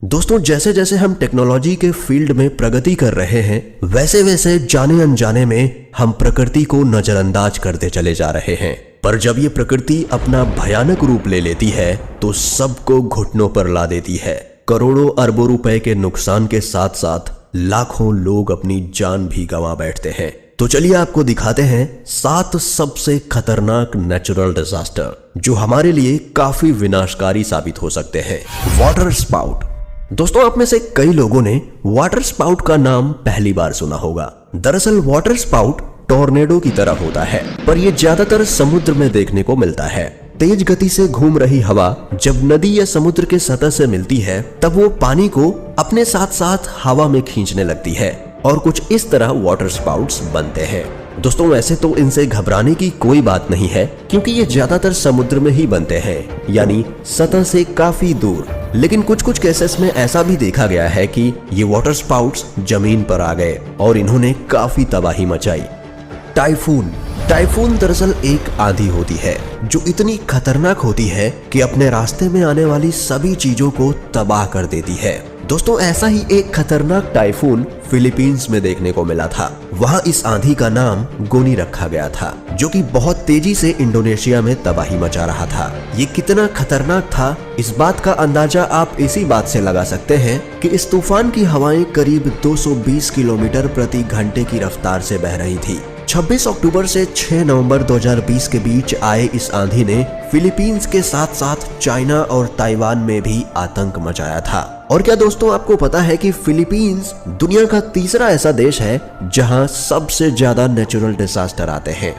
दोस्तों, जैसे जैसे हम टेक्नोलॉजी के फील्ड में प्रगति कर रहे हैं, वैसे वैसे जाने अनजाने में हम प्रकृति को नजरअंदाज करते चले जा रहे हैं। पर जब ये प्रकृति अपना भयानक रूप ले लेती है तो सबको घुटनों पर ला देती है। करोड़ों अरबों रुपए के नुकसान के साथ साथ लाखों लोग अपनी जान भी गंवा बैठते हैं। तो चलिए आपको दिखाते हैं 7 सबसे खतरनाक नेचुरल डिजास्टर जो हमारे लिए काफी विनाशकारी साबित हो सकते हैं। Water spout. दोस्तों, आप में से कई लोगों ने वाटर स्पाउट का नाम पहली बार सुना होगा। दरअसल वाटर स्पाउट टॉर्नेडो की तरह होता है, पर यह ज्यादातर समुद्र में देखने को मिलता है। तेज गति से घूम रही हवा जब नदी या समुद्र के सतह से मिलती है, तब वो पानी को अपने साथ साथ हवा में खींचने लगती है और कुछ इस तरह वाटर स्पाउट्स बनते हैं। दोस्तों, वैसे तो इनसे घबराने की कोई बात नहीं है, क्योंकि ये ज्यादातर समुद्र में ही बनते हैं, यानी सतह से काफी दूर। लेकिन कुछ कुछ केसेस में ऐसा भी देखा गया है कि ये वाटर स्पाउट्स जमीन पर आ गए और इन्होंने काफी तबाही मचाई। टाइफून दरअसल एक आंधी होती है जो इतनी खतरनाक होती है कि अपने रास्ते में आने वाली सभी चीजों को तबाह कर देती है। दोस्तों, ऐसा ही एक खतरनाक टाइफून फिलीपींस में देखने को मिला था। वहां इस आंधी का नाम गोनी रखा गया था, जो कि बहुत तेजी से इंडोनेशिया में तबाही मचा रहा था। ये कितना खतरनाक था, इस बात का अंदाजा आप इसी बात से लगा सकते हैं कि इस तूफान की हवाएं करीब 220 किलोमीटर प्रति घंटे की रफ्तार से बह रही थी। 26 अक्टूबर से 6 नवंबर 2020 के बीच आए इस आंधी ने फिलीपींस के साथ साथ चाइना और ताइवान में भी आतंक मचाया था। और क्या दोस्तों, आपको पता है कि फिलीपींस दुनिया का तीसरा ऐसा देश है जहां सबसे ज्यादा नेचुरल डिजास्टर आते हैं।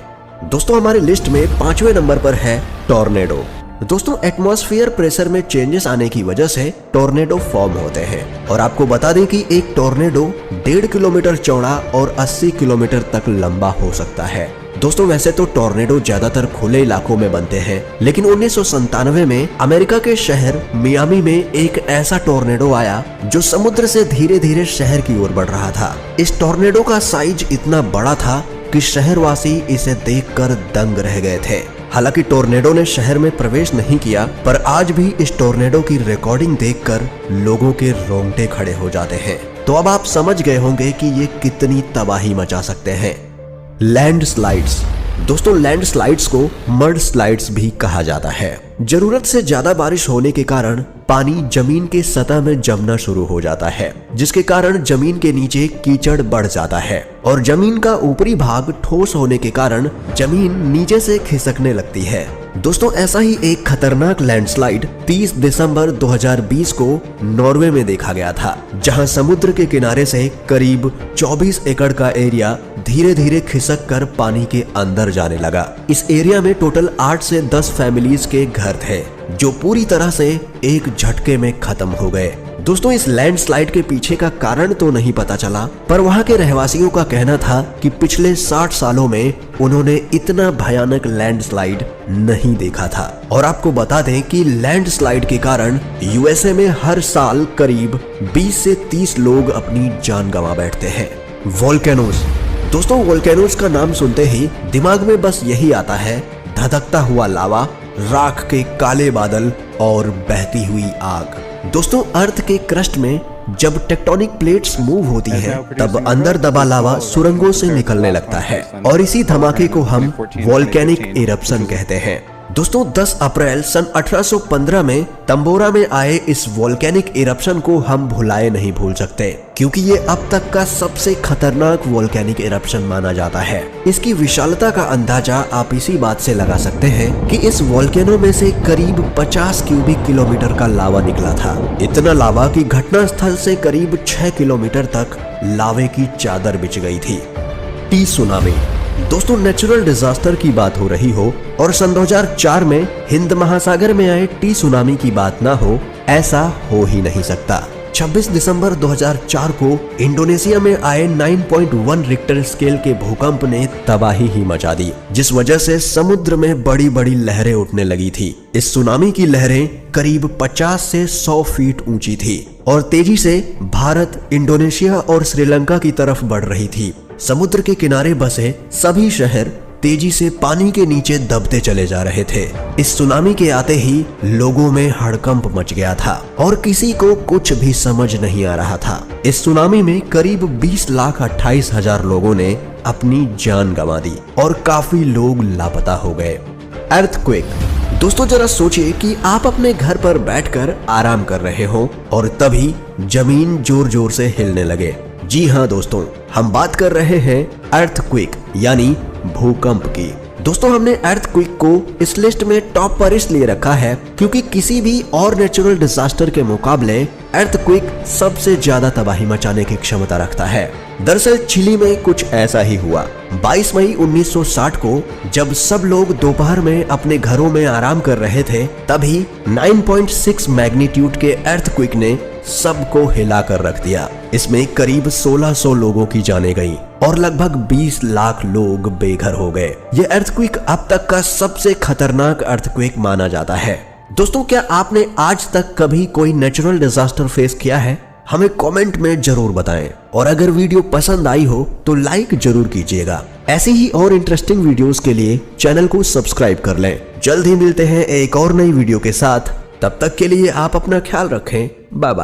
दोस्तों, हमारी लिस्ट में 5वें नंबर पर है टॉर्नेडो। दोस्तों, एटमॉस्फेयर प्रेशर में चेंजेस आने की वजह से टॉर्नेडो फॉर्म होते हैं। और आपको बता दें कि एक टॉर्नेडो 1.5 किलोमीटर चौड़ा और 80 किलोमीटर तक लंबा हो सकता है। दोस्तों, वैसे तो टॉर्नेडो ज्यादातर खुले इलाकों में बनते हैं, लेकिन 1997 में अमेरिका के शहर मियामी में एक ऐसा टॉर्नेडो आया जो समुद्र से धीरे धीरे शहर की ओर बढ़ रहा था। इस टॉर्नेडो का साइज इतना बड़ा था कि शहरवासी इसे देखकर दंग रह गए थे। हालांकि टॉर्नेडो ने शहर में प्रवेश नहीं किया, पर आज भी इस टॉर्नेडो की रिकॉर्डिंग देखकर लोगों के रोंगटे खड़े हो जाते हैं। तो अब आप समझ गए होंगे कि ये कितनी तबाही मचा सकते हैं। लैंडस्लाइड्स। दोस्तों, लैंडस्लाइड्स को मड स्लाइड्स भी कहा जाता है। जरूरत से ज्यादा बारिश होने के कारण पानी जमीन के सतह में जमना शुरू हो जाता है, जिसके कारण जमीन के नीचे कीचड़ बढ़ जाता है और जमीन का ऊपरी भाग ठोस होने के कारण जमीन नीचे से खिसकने लगती है। दोस्तों, ऐसा ही एक खतरनाक लैंडस्लाइड 30 दिसंबर 2020 को नॉर्वे में देखा गया था, जहां समुद्र के किनारे से करीब 24 एकड़ का एरिया धीरे धीरे खिसक कर पानी के अंदर जाने लगा। इस एरिया में टोटल 8 से 10 फैमिलीज के घर थे, जो पूरी तरह से एक झटके में खत्म हो गए। दोस्तों, इस लैंडस्लाइड के पीछे का कारण तो नहीं पता चला, पर वहां के रहवासियों का कहना था कि पिछले 60 सालों में उन्होंने इतना भयानक लैंडस्लाइड नहीं देखा था। और आपको बता दें कि लैंडस्लाइड के कारण यूएसए में हर साल करीब 20 से 30 लोग अपनी जान गंवा बैठते हैं। वोल्केनोज। दोस्तों, वोल्केनोज का नाम सुनते ही दिमाग में बस यही आता है, धधकता हुआ लावा, राख के काले बादल और बहती हुई आग। दोस्तों, अर्थ के क्रस्ट में जब टेक्टोनिक प्लेट्स मूव होती हैं, तब अंदर दबा लावा सुरंगों से निकलने लगता है और इसी धमाके को हम वोल्केनिक इरप्शन कहते हैं। दोस्तों, 10 अप्रैल सन 1815 में तंबोरा में आए इस वोल्केनिक इरप्शन को हम भुलाए नहीं भूल सकते, क्योंकि ये अब तक का सबसे खतरनाक वोल्केनिक इरप्शन माना जाता है। इसकी विशालता का अंदाजा आप इसी बात से लगा सकते हैं कि इस वोल्केनो में से करीब 50 क्यूबिक किलोमीटर का लावा निकला था। इतना लावा कि घटना स्थल से करीब 6 किलोमीटर तक लावे की चादर बिछ गई थी। T tsunami. दोस्तों, नेचुरल डिजास्टर की बात हो रही हो और सन 2004 में हिंद महासागर में आए टी सुनामी की बात ना हो, ऐसा हो ही नहीं सकता। 26 दिसंबर 2004 को इंडोनेशिया में आए 9.1 रिक्टर स्केल के भूकंप ने तबाही ही मचा दी, जिस वजह से समुद्र में बड़ी बड़ी लहरें उठने लगी थी। इस सुनामी की लहरें करीब 50 से 100 फीट ऊंची थी और तेजी से भारत, इंडोनेशिया और श्रीलंका की तरफ बढ़ रही थी। समुद्र के किनारे बसे सभी शहर तेजी से पानी के नीचे दबते चले जा रहे थे। इस सुनामी के आते ही लोगों में हड़कंप मच गया था और किसी को कुछ भी समझ नहीं आ रहा था। इस सुनामी में करीब 20,28,000 लोगों ने अपनी जान गंवा दी और काफी लोग लापता हो गए। अर्थक्वेक। दोस्तों जरा सोचिए कि आप अपने घर पर बैठकर आराम कर रहे हो और तभी जमीन जोर जोर से हिलने लगे। जी हाँ दोस्तों, हम बात कर रहे हैं अर्थक्वेक यानी भूकंप की। दोस्तों हमने अर्थक्वेक को इस लिस्ट में टॉप पर इसलिए रखा है क्योंकि किसी भी और नेचुरल डिजास्टर के मुकाबले अर्थक्वेक सबसे ज्यादा तबाही मचाने की क्षमता रखता है। दरअसल चिली में कुछ ऐसा ही हुआ। 22 मई 1960 को जब सब लोग दोपहर में अपने घरों में आराम कर रहे थे, तभी 9.6 मैग्नीट्यूड के अर्थक्वेक ने सबको हिला कर रख दिया। इसमें करीब 1600 लोगों की जानें गईं और लगभग 20 लाख लोग बेघर हो गए। यह अर्थक्वेक अब तक का सबसे खतरनाक अर्थक्वेक माना जाता है। दोस्तों क्या आपने आज तक कभी कोई नेचुरल डिजास्टर फेस किया है? हमें कमेंट में जरूर बताएं और अगर वीडियो पसंद आई हो तो लाइक जरूर कीजिएगा। ऐसी ही और इंटरेस्टिंग वीडियोस के लिए चैनल को सब्सक्राइब कर लें। जल्द ही मिलते हैं एक और नई वीडियो के साथ। तब तक के लिए आप अपना ख्याल रखें। Bye bye.